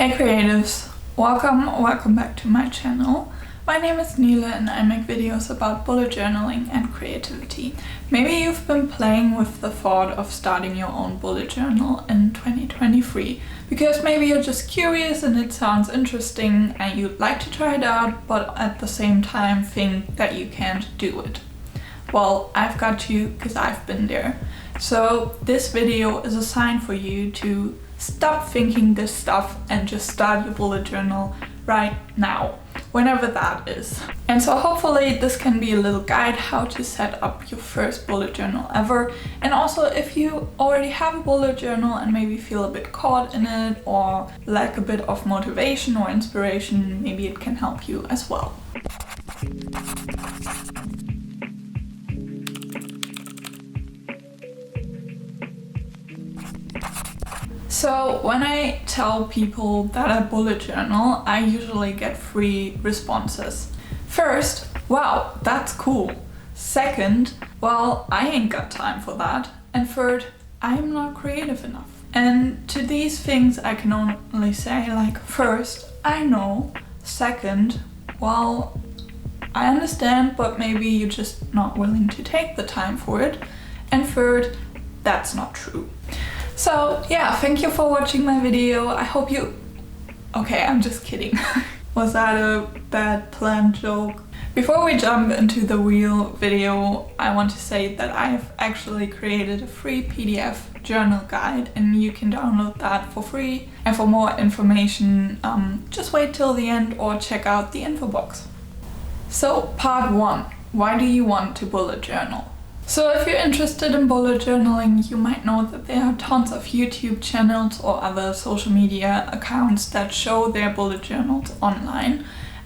Hey creatives, welcome back to my channel. My name is Nila and I make videos about bullet journaling and creativity. Maybe you've been playing with the thought of starting your own bullet journal in 2023 because maybe you're just curious and it sounds interesting and you'd like to try it out, but at the same time think that you can't do it. Well, I've got you because I've been there. So this video is a sign for you to stop thinking this stuff and just start your bullet journal right now, whenever that is. And so hopefully this can be a little guide how to set up your first bullet journal ever. And also if you already have a bullet journal and maybe feel a bit caught in it or lack a bit of motivation or inspiration, maybe it can help you as well. So when I tell people that I bullet journal, I usually get 3 responses. First, wow, that's cool. Second, well, I ain't got time for that. And third, I'm not creative enough. And to these things I can only say like, first, I know. Second, well, I understand, but maybe you're just not willing to take the time for it. And third, that's not true. So yeah, thank you for watching my video. I hope you... Okay, I'm just kidding. Was that a bad planned joke? Before we jump into the real video, I want to say that I've actually created a free PDF journal guide and you can download that for free. And for more information, just wait till the end or check out the info box. So part 1. Why do you want to bullet journal? So if you're interested in bullet journaling, you might know that there are tons of YouTube channels or other social media accounts that show their bullet journals online.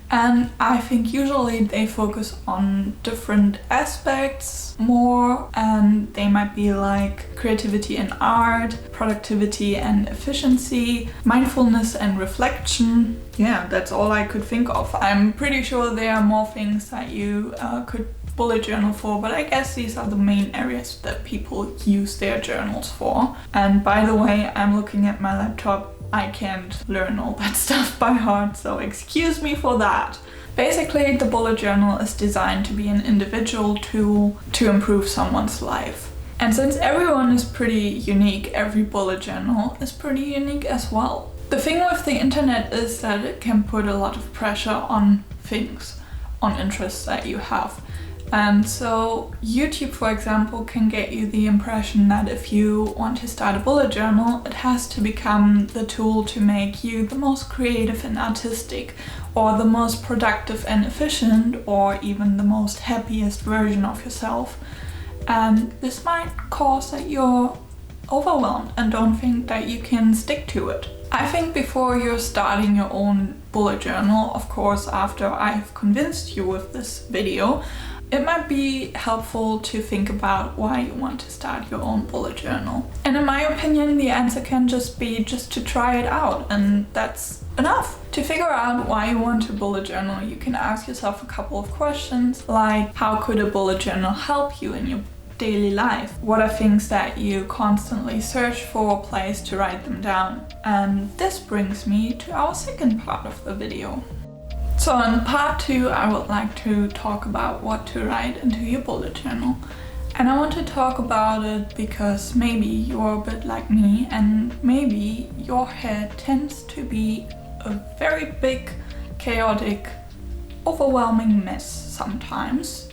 And I think usually they focus on different aspects more, and they might be like creativity and art, productivity and efficiency, mindfulness and reflection. Yeah, that's all I could think of. I'm pretty sure there are more things that you could bullet journal for, but I guess these are the main areas that people use their journals for. And by the way, I'm looking at my laptop. I can't learn all that stuff by heart, so excuse me for that. Basically, the bullet journal is designed to be an individual tool to improve someone's life. And since everyone is pretty unique, every bullet journal is pretty unique as well. The thing with the internet is that it can put a lot of pressure on things, on interests that you have. And so YouTube, for example, can get you the impression that if you want to start a bullet journal, it has to become the tool to make you the most creative and artistic, or the most productive and efficient, or even the most happiest version of yourself. And this might cause that you're overwhelmed and don't think that you can stick to it. I think before you're starting your own bullet journal, of course after I've convinced you with this video, it might be helpful to think about why you want to start your own bullet journal. And in my opinion, the answer can just be to try it out, and that's enough. To figure out why you want to bullet journal, you can ask yourself a couple of questions like, how could a bullet journal help you in your daily life? What are things that you constantly search for a place to write them down? And this brings me to our second part of the video. So in part 2, I would like to talk about what to write into your bullet journal. And I want to talk about it because maybe you're a bit like me and maybe your head tends to be a very big, chaotic, overwhelming mess sometimes.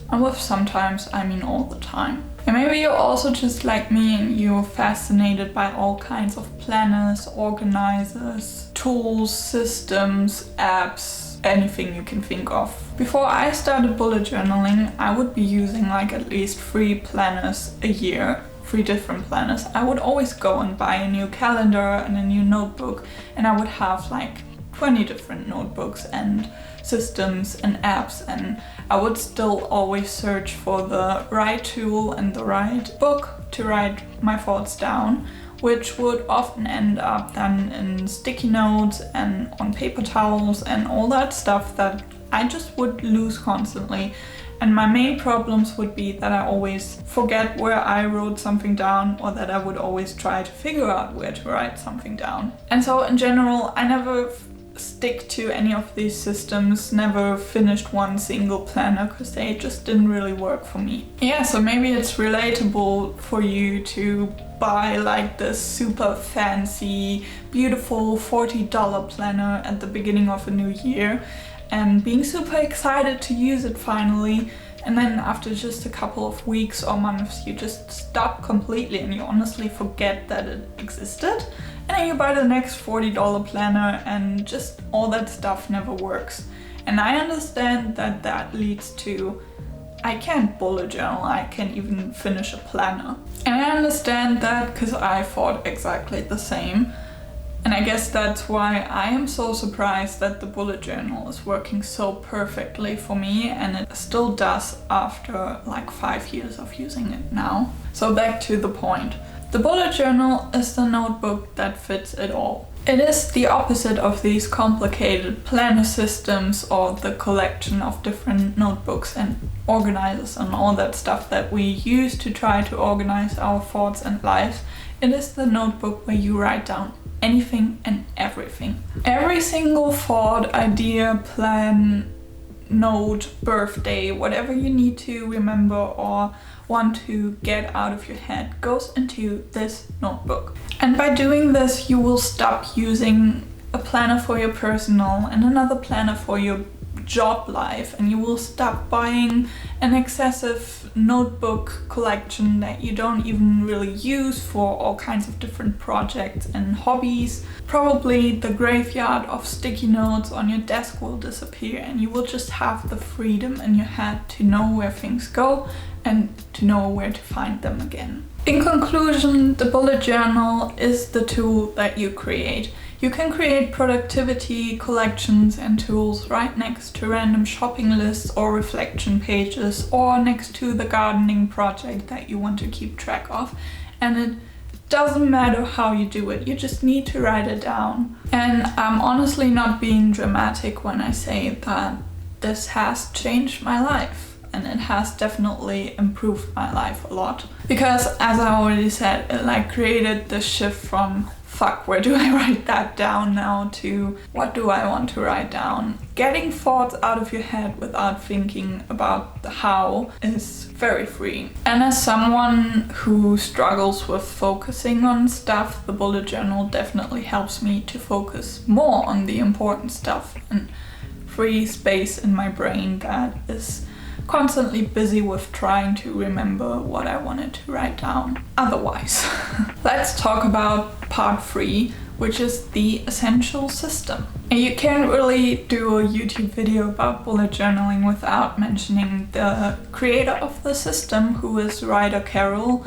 And with sometimes, I mean all the time. And maybe you're also just like me and you're fascinated by all kinds of planners, organizers, tools, systems, apps, anything you can think of. Before I started bullet journaling, I would be using like at least 3 planners a year, 3 different planners. I would always go and buy a new calendar and a new notebook, and I would have like 20 different notebooks and systems and apps, and I would still always search for the right tool and the right book to write my thoughts down, which would often end up then in sticky notes and on paper towels and all that stuff that I just would lose constantly. And my main problems would be that I always forget where I wrote something down, or that I would always try to figure out where to write something down. And so in general, I never stick to any of these systems, never finished one single planner because they just didn't really work for me. Yeah, so maybe it's relatable for you to buy like this super fancy, beautiful $40 planner at the beginning of a new year and being super excited to use it finally, and then after just a couple of weeks or months you just stop completely and you honestly forget that it existed, and then you buy the next $40 planner and just all that stuff never works. And I understand that that leads to I can't bullet journal, I can't even finish a planner. And I understand that because I thought exactly the same. And I guess that's why I am so surprised that the bullet journal is working so perfectly for me, and it still does after like 5 years of using it now. So back to the point. The bullet journal is the notebook that fits it all. It is the opposite of these complicated planner systems or the collection of different notebooks and organizers and all that stuff that we use to try to organize our thoughts and lives. It is the notebook where you write down anything and everything. Every single thought, idea, plan, note, birthday, whatever you need to remember or want to get out of your head goes into this notebook. And by doing this, you will stop using a planner for your personal and another planner for your job life, and you will stop buying an excessive notebook collection that you don't even really use for all kinds of different projects and hobbies. Probably the graveyard of sticky notes on your desk will disappear, and you will just have the freedom in your head to know where things go and to know where to find them again. In conclusion, the bullet journal is the tool that you create. You can create productivity collections and tools right next to random shopping lists or reflection pages, or next to the gardening project that you want to keep track of. And it doesn't matter how you do it, you just need to write it down. And I'm honestly not being dramatic when I say that this has changed my life. And it has definitely improved my life a lot. Because as I already said, it like created the shift from fuck, where do I write that down now, to what do I want to write down. Getting thoughts out of your head without thinking about the how is very freeing. And as someone who struggles with focusing on stuff, the bullet journal definitely helps me to focus more on the important stuff and free space in my brain that is constantly busy with trying to remember what I wanted to write down otherwise. Let's talk about part 3, which is the essential system. And you can't really do a YouTube video about bullet journaling without mentioning the creator of the system, who is Ryder Carroll,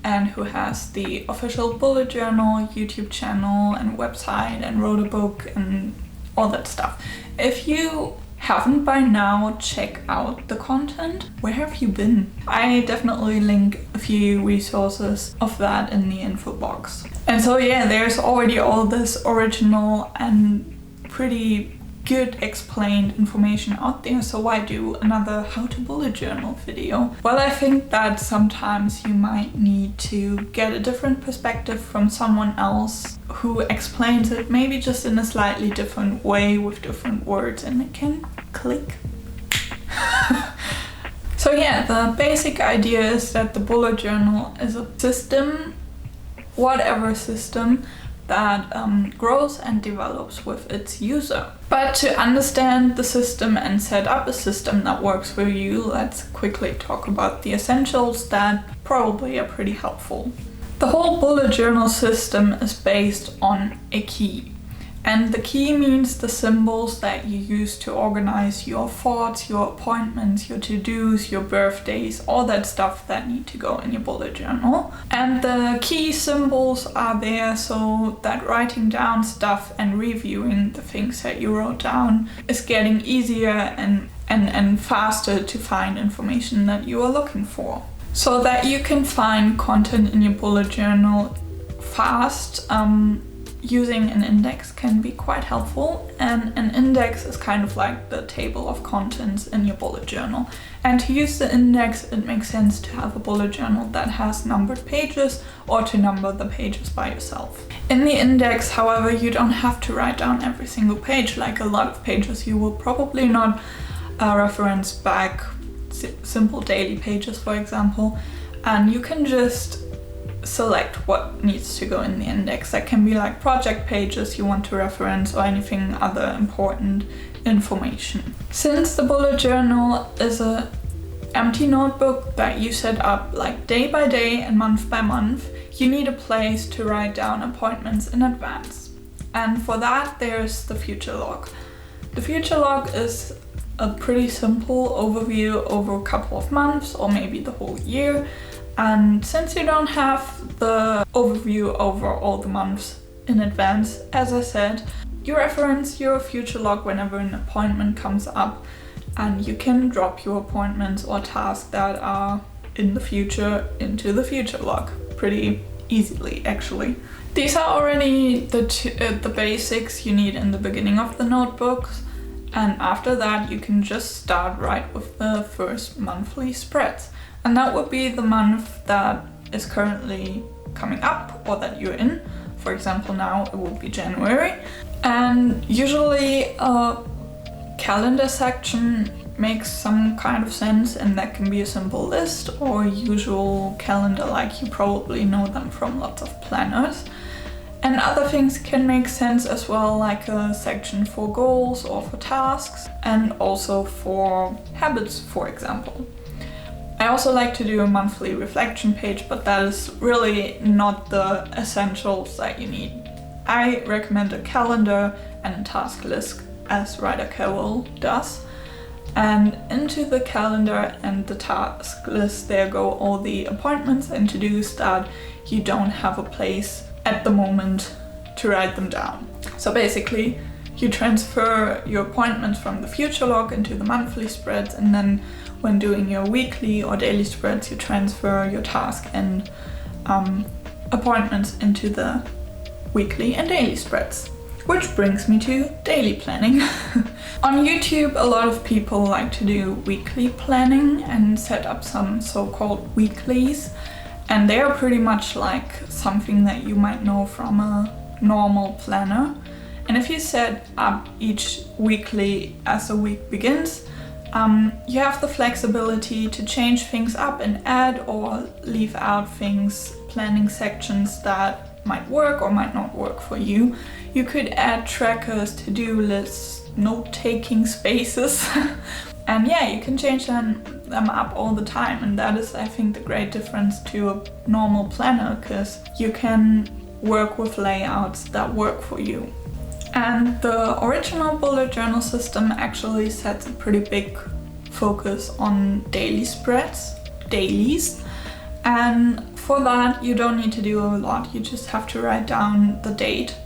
and who has the official bullet journal YouTube channel and website and wrote a book and all that stuff. If you haven't by now checked out the content, where have you been? I definitely link a few resources of that in the info box. And so yeah, there's already all this original and pretty good explained information out there, so why do another how to bullet journal video? Well, I think that sometimes you might need to get a different perspective from someone else who explains it maybe just in a slightly different way with different words, and it can click. So yeah, the basic idea is that the bullet journal is a system, whatever system, that grows and develops with its user. But to understand the system and set up a system that works for you, let's quickly talk about the essentials that probably are pretty helpful. The whole bullet journal system is based on a key. And the key means the symbols that you use to organize your thoughts, your appointments, your to-dos, your birthdays, all that stuff that need to go in your bullet journal. And the key symbols are there so that writing down stuff and reviewing the things that you wrote down is getting easier and faster to find information that you are looking for. So that you can find content in your bullet journal fast, using an index can be quite helpful, and an index is kind of like the table of contents in your bullet journal. And to use the index, it makes sense to have a bullet journal that has numbered pages or to number the pages by yourself. In the index, however, you don't have to write down every single page. Like a lot of pages, you will probably not reference back simple daily pages, for example, and you can just select what needs to go in the index. That can be like project pages you want to reference or anything other important information. Since the bullet journal is an empty notebook that you set up like day by day and month by month, you need a place to write down appointments in advance. And for that, there's the future log. The future log is a pretty simple overview over a couple of months or maybe the whole year. And since you don't have the overview over all the months in advance, as I said, you reference your future log whenever an appointment comes up, and you can drop your appointments or tasks that are in the future into the future log pretty easily, actually. These are already the basics you need in the beginning of the notebooks, and after that you can just start right with the first monthly spreads. And that would be the month that is currently coming up or that you're in. For example, now it will be January. And usually a calendar section makes some kind of sense, and that can be a simple list or usual calendar, like you probably know them from lots of planners. And other things can make sense as well, like a section for goals or for tasks, and also for habits, for example. I also like to do a monthly reflection page, but that is really not the essentials that you need. I recommend a calendar and a task list, as Ryder Carroll does. And into the calendar and the task list, there go all the appointments and to-dos that you don't have a place at the moment to write them down. So basically, you transfer your appointments from the future log into the monthly spreads, and then when doing your weekly or daily spreads, you transfer your task and appointments into the weekly and daily spreads. Which brings me to daily planning. On YouTube, a lot of people like to do weekly planning and set up some so-called weeklies. And they are pretty much like something that you might know from a normal planner. And if you set up each weekly as the week begins, you have the flexibility to change things up and add or leave out things, planning sections that might work or might not work for you. You could add trackers, to-do lists, note-taking spaces. And yeah, you can change them up all the time. And that is, I think, the great difference to a normal planner, because you can work with layouts that work for you. And the original bullet journal system actually sets a pretty big focus on daily spreads, dailies. And for that, you don't need to do a lot. You just have to write down the date.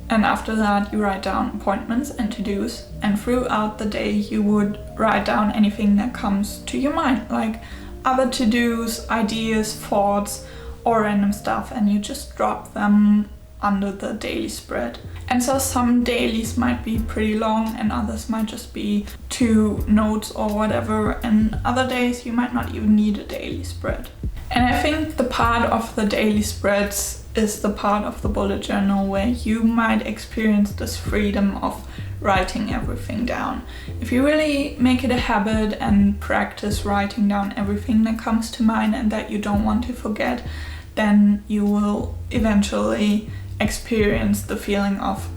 And after that, you write down appointments and to-dos. And throughout the day, you would write down anything that comes to your mind, like other to-dos, ideas, thoughts, or random stuff. And you just drop them under the daily spread. And so some dailies might be pretty long and others might just be 2 notes or whatever. And other days you might not even need a daily spread. And I think the part of the daily spreads is the part of the bullet journal where you might experience this freedom of writing everything down. If you really make it a habit and practice writing down everything that comes to mind and that you don't want to forget, then you will eventually experience the feeling of,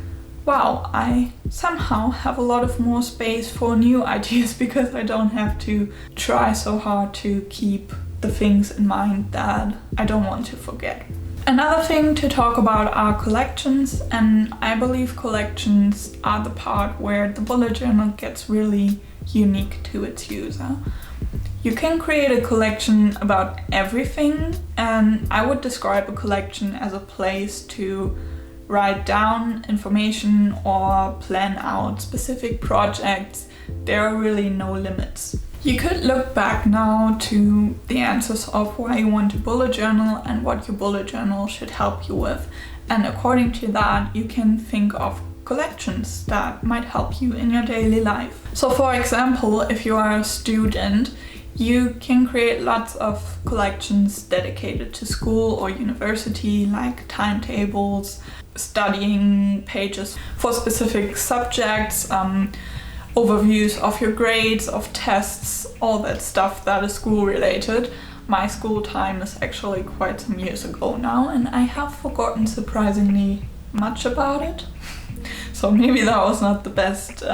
wow, I somehow have a lot of more space for new ideas because I don't have to try so hard to keep the things in mind that I don't want to forget. Another thing to talk about are collections, and I believe collections are the part where the bullet journal gets really unique to its user. You can create a collection about everything, and I would describe a collection as a place to write down information or plan out specific projects. There are really no limits. You could look back now to the answers of why you want to bullet journal and what your bullet journal should help you with. And according to that, you can think of collections that might help you in your daily life. So for example, if you are a student, you can create lots of collections dedicated to school or university, like timetables, studying pages for specific subjects, overviews of your grades, of tests, all that stuff that is school related. My school time is actually quite some years ago now, and I have forgotten surprisingly much about it. So maybe that was not the best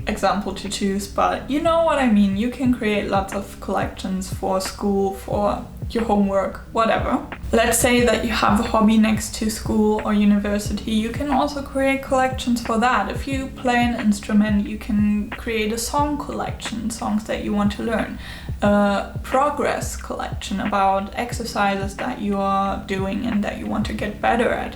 example to choose, but you know what I mean. You can create lots of collections for school, for your homework, whatever. Let's say that you have a hobby next to school or university. You can also create collections for that. If you play an instrument, you can create a song collection, songs that you want to learn. A progress collection about exercises that you are doing and that you want to get better at.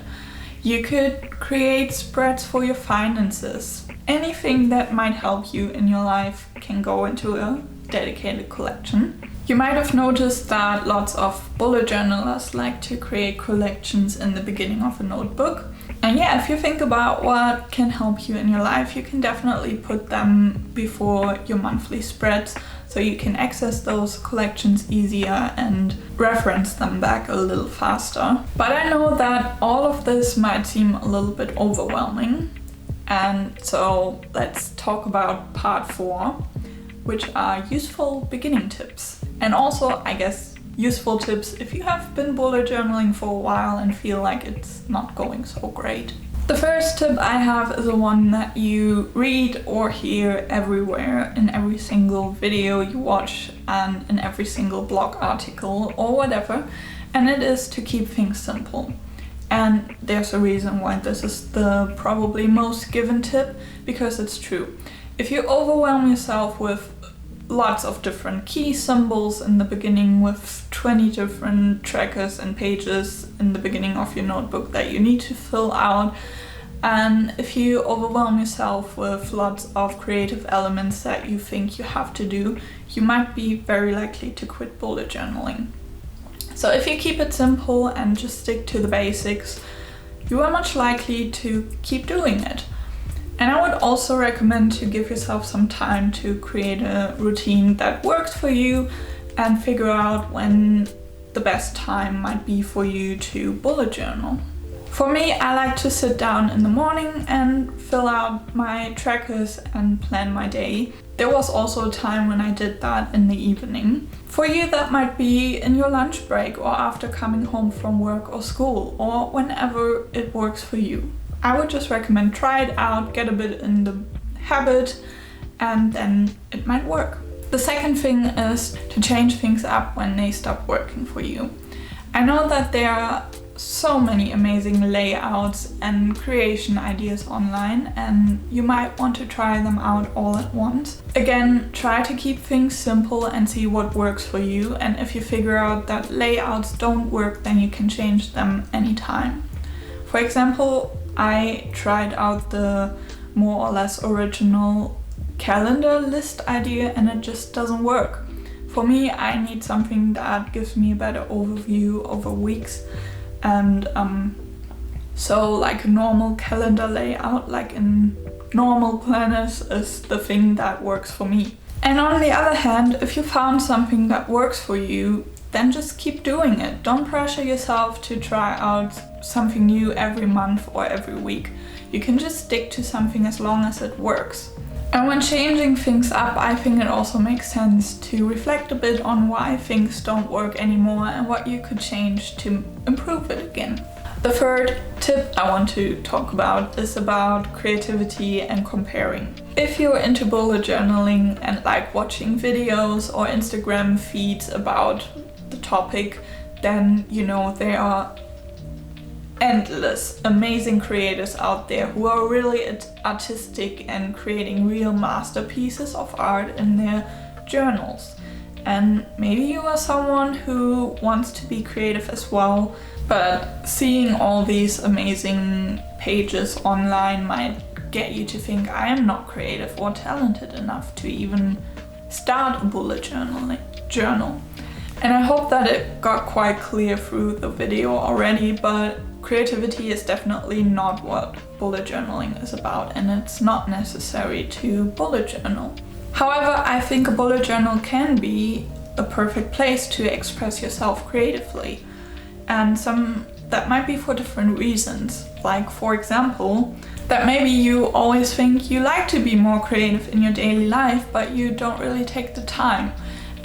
You could create spreads for your finances. Anything that might help you in your life can go into a dedicated collection. You might have noticed that lots of bullet journalers like to create collections in the beginning of a notebook. And yeah, if you think about what can help you in your life, you can definitely put them before your monthly spreads, so you can access those collections easier and reference them back a little faster. But I know that all of this might seem a little bit overwhelming, and so let's talk about part 4, which are useful beginning tips. And also, I guess, useful tips if you have been bullet journaling for a while and feel like it's not going so great. The first tip I have is the one that you read or hear everywhere, in every single video you watch and in every single blog article or whatever, and it is to keep things simple. And there's a reason why this is the probably most given tip, because it's true. If you overwhelm yourself with lots of different key symbols in the beginning, with 20 different trackers and pages in the beginning of your notebook that you need to fill out, and if you overwhelm yourself with lots of creative elements that you think you have to do, you might be very likely to quit bullet journaling. So if you keep it simple and just stick to the basics, you are much likely to keep doing it. And I would also recommend to give yourself some time to create a routine that works for you and figure out when the best time might be for you to bullet journal. For me, I like to sit down in the morning and fill out my trackers and plan my day. There was also a time when I did that in the evening. For you, that might be in your lunch break or after coming home from work or school, or whenever it works for you. I would just recommend try it out, get a bit in the habit, and then it might work. The second thing is to change things up when they stop working for you. I know that there are so many amazing layouts and creation ideas online, and you might want to try them out all at once. Again, try to keep things simple and see what works for you, and if you figure out that layouts don't work, then you can change them anytime. For example, I tried out the more or less original calendar list idea and it just doesn't work. For me, I need something that gives me a better overview over weeks, and so like a normal calendar layout, like in normal planners, is the thing that works for me. And on the other hand, if you found something that works for you, then just keep doing it. Don't pressure yourself to try out something new every month or every week. You can just stick to something as long as it works. And when changing things up, I think it also makes sense to reflect a bit on why things don't work anymore and what you could change to improve it again. The third tip I want to talk about is about creativity and comparing. If you're into bullet journaling and like watching videos or Instagram feeds about the topic, then you know there are endless amazing creators out there who are really artistic and creating real masterpieces of art in their journals. And maybe you are someone who wants to be creative as well, but seeing all these amazing pages online might get you to think, I am not creative or talented enough to even start a bullet journal. And I hope that it got quite clear through the video already, but creativity is definitely not what bullet journaling is about, and it's not necessary to bullet journal. However, I think a bullet journal can be a perfect place to express yourself creatively, and that might be for different reasons. Like, for example, that maybe you always think you like to be more creative in your daily life, but you don't really take the time.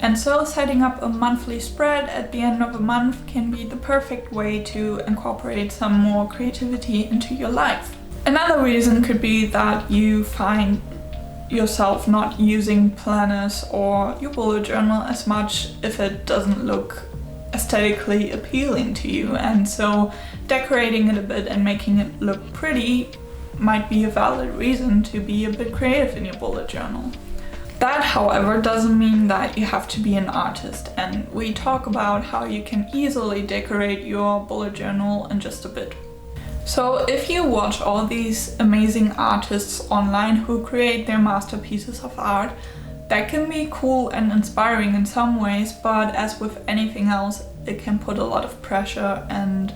And so setting up a monthly spread at the end of a month can be the perfect way to incorporate some more creativity into your life. Another reason could be that you find yourself not using planners or your bullet journal as much if it doesn't look aesthetically appealing to you, and so decorating it a bit and making it look pretty might be a valid reason to be a bit creative in your bullet journal. That, however, doesn't mean that you have to be an artist, and we talk about how you can easily decorate your bullet journal in just a bit. So if you watch all these amazing artists online who create their masterpieces of art, that can be cool and inspiring in some ways, but as with anything else, it can put a lot of pressure and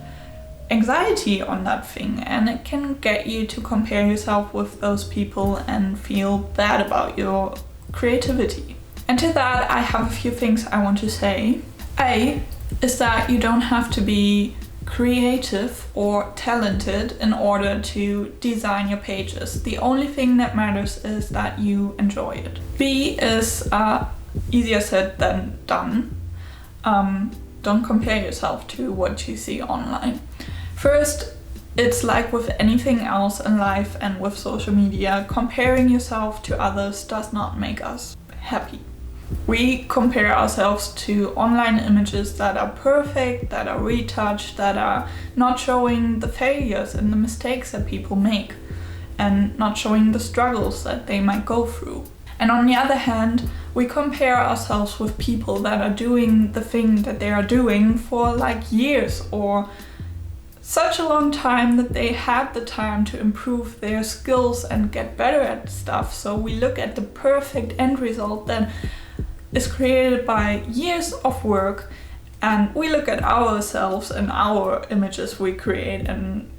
anxiety on that thing, and it can get you to compare yourself with those people and feel bad about your creativity. And to that, I have a few things I want to say. A is that you don't have to be creative or talented in order to design your pages. The only thing that matters is that you enjoy it. B is easier said than done. Don't compare yourself to what you see online. First, it's like with anything else in life and with social media, comparing yourself to others does not make us happy. We compare ourselves to online images that are perfect, that are retouched, that are not showing the failures and the mistakes that people make, and not showing the struggles that they might go through. And on the other hand, we compare ourselves with people that are doing the thing that they are doing for like years or such a long time that they had the time to improve their skills and get better at stuff. So we look at the perfect end result that is created by years of work, and we look at ourselves and our images we create and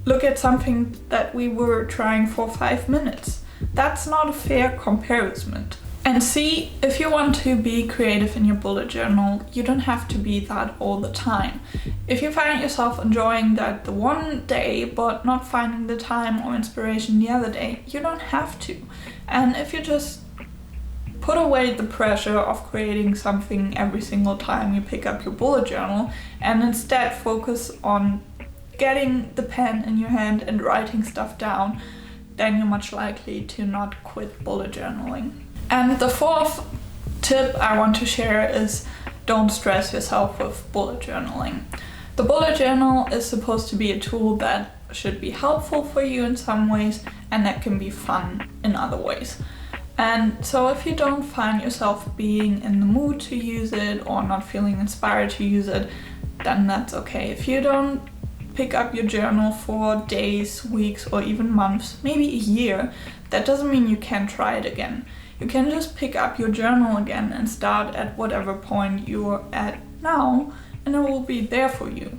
look at something that we were trying for 5 minutes. That's not a fair comparison. And C, if you want to be creative in your bullet journal, you don't have to be that all the time. If you find yourself enjoying that the one day but not finding the time or inspiration the other day, you don't have to. And if you just put away the pressure of creating something every single time you pick up your bullet journal and instead focus on getting the pen in your hand and writing stuff down, then you're much likely to not quit bullet journaling. And the fourth tip I want to share is don't stress yourself with bullet journaling. The bullet journal is supposed to be a tool that should be helpful for you in some ways and that can be fun in other ways. And so if you don't find yourself being in the mood to use it or not feeling inspired to use it, then that's okay. If you don't pick up your journal for days, weeks, or even months, maybe a year, that doesn't mean you can't try it again. You can just pick up your journal again and start at whatever point you're at now, and it will be there for you.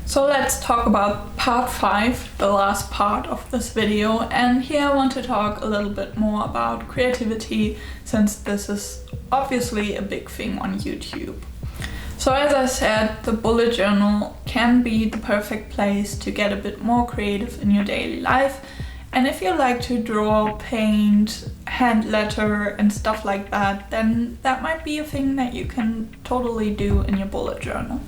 So let's talk about part 5, the last part of this video, and here I want to talk a little bit more about creativity, since this is obviously a big thing on YouTube. So as I said, the bullet journal can be the perfect place to get a bit more creative in your daily life. And if you like to draw, paint, hand letter and stuff like that, then that might be a thing that you can totally do in your bullet journal.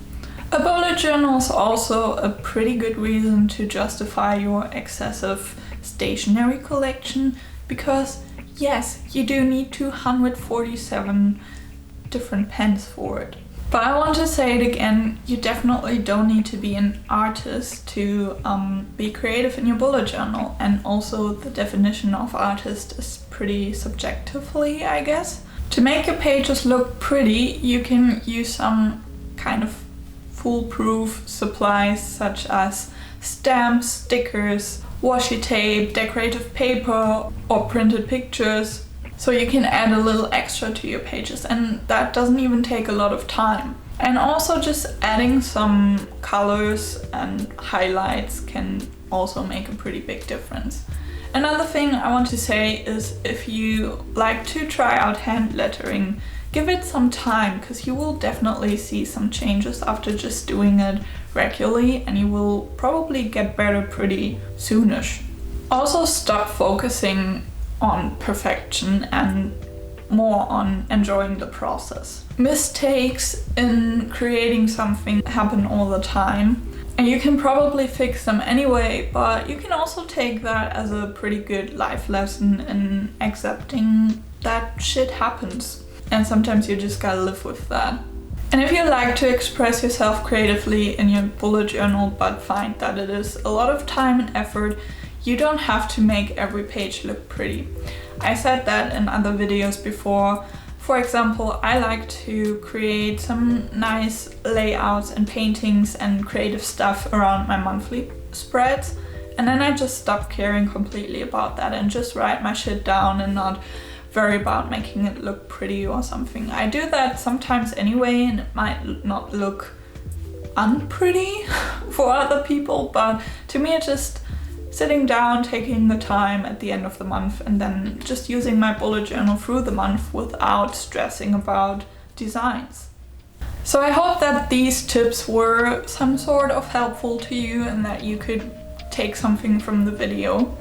A bullet journal is also a pretty good reason to justify your excessive stationery collection, because yes, you do need 247 different pens for it. But I want to say it again, you definitely don't need to be an artist to be creative in your bullet journal. And also the definition of artist is pretty subjectively, I guess. To make your pages look pretty, you can use some kind of foolproof supplies such as stamps, stickers, washi tape, decorative paper, or printed pictures. So you can add a little extra to your pages, and that doesn't even take a lot of time. And also just adding some colors and highlights can also make a pretty big difference. Another thing I want to say is if you like to try out hand lettering, give it some time, because you will definitely see some changes after just doing it regularly, and you will probably get better pretty soonish. Also, stop focusing on perfection and more on enjoying the process. Mistakes in creating something happen all the time, and you can probably fix them anyway, but you can also take that as a pretty good life lesson in accepting that shit happens. And sometimes you just gotta live with that. And if you like to express yourself creatively in your bullet journal but find that it is a lot of time and effort, you don't have to make every page look pretty. I said that in other videos before. For example, I like to create some nice layouts and paintings and creative stuff around my monthly spreads, and then I just stop caring completely about that and just write my shit down and not worry about making it look pretty or something. I do that sometimes anyway, and it might not look unpretty for other people, but to me it's just sitting down, taking the time at the end of the month, and then just using my bullet journal through the month without stressing about designs. So I hope that these tips were some sort of helpful to you and that you could take something from the video,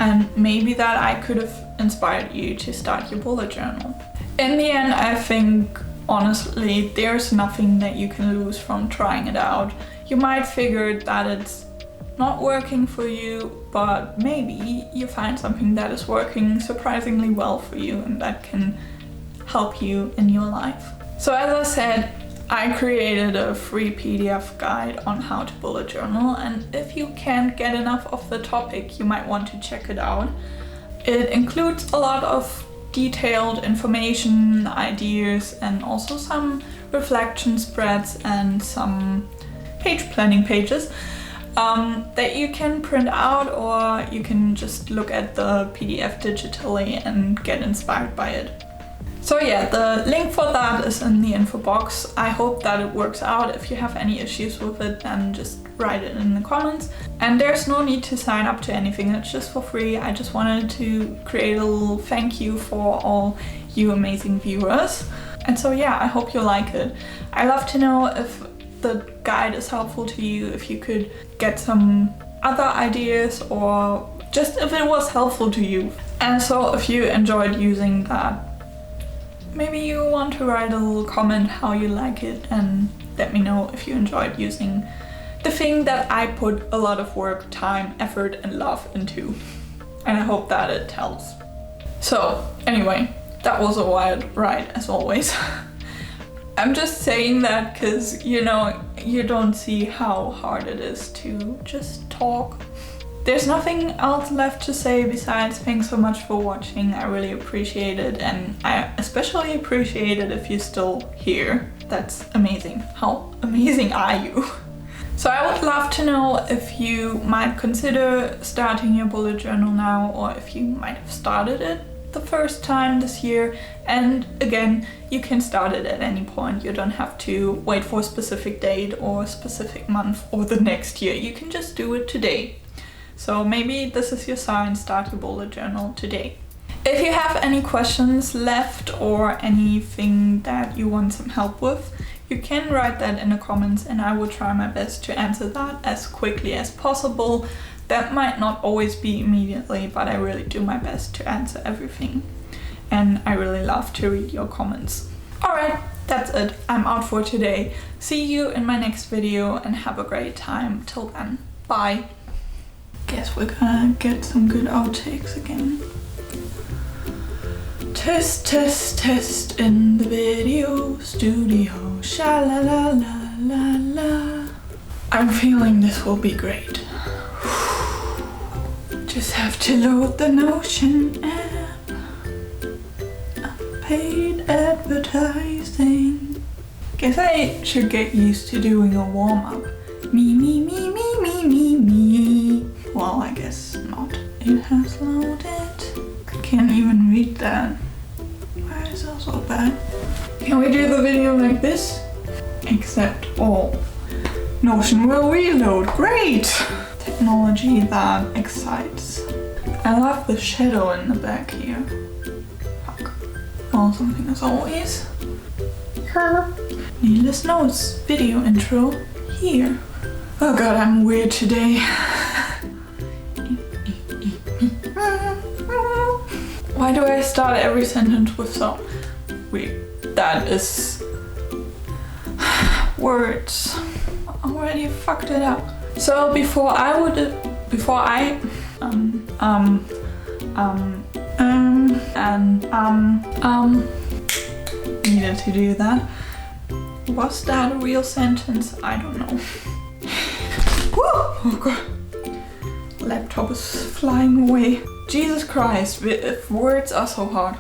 and maybe that I could have inspired you to start your bullet journal. In the end, I think honestly there's nothing that you can lose from trying it out. You might figure that it's not working for you, but maybe you find something that is working surprisingly well for you and that can help you in your life. So as I said, I created a free PDF guide on how to bullet journal, and if you can't get enough of the topic, you might want to check it out. It includes a lot of detailed information, ideas, and also some reflection spreads and some page planning pages that you can print out, or you can just look at the PDF digitally and get inspired by it. So yeah, the link for that is in the info box. I hope that it works out. If you have any issues with it, then just write it in the comments. And there's no need to sign up to anything, it's just for free. I just wanted to create a little thank you for all you amazing viewers. And so yeah, I hope you like it. I love to know if the guide is helpful to you, if you could get some other ideas, or just if it was helpful to you. And so if you enjoyed using that, maybe you want to write a little comment how you like it and let me know if you enjoyed using the thing that I put a lot of work, time, effort and love into. And I hope that it helps. So anyway, that was a wild ride as always. I'm just saying that because, you know, you don't see how hard it is to just talk. There's nothing else left to say besides thanks so much for watching. I really appreciate it, and I especially appreciate it if you're still here. That's amazing. How amazing are you? So I would love to know if you might consider starting your bullet journal now, or if you might have started it the first time this year. And again, you can start it at any point. You don't have to wait for a specific date or a specific month or the next year. You can just do it today. So maybe this is your sign, start your bullet journal today. If you have any questions left or anything that you want some help with, you can write that in the comments and I will try my best to answer that as quickly as possible. That might not always be immediately, but I really do my best to answer everything. And I really love to read your comments. Alright, that's it. I'm out for today. See you in my next video and have a great time. Till then, bye. Guess we're gonna get some good outtakes again. Test, test, test in the video studio. Sha la la la la la. I'm feeling this will be great. Just have to load the Notion app. Paid advertising. Guess I should get used to doing a warm-up. Me, me, me, me, me, me, me. Well, I guess not. It has loaded. can't even read that. Why is that so bad? Can we do the video like this? Accept all. Notion will reload. Great! Technology that excites. I love the shadow in the back here. Fuck. Well, something as always. Needless notes. Video intro here. Oh god, I'm weird today. Why do I start every sentence with so weird? That is words. I already fucked it up. So before I needed to do that. Was that a real sentence? I don't know. Woo! Oh god. Laptop is flying away. Jesus Christ, if words are so hard.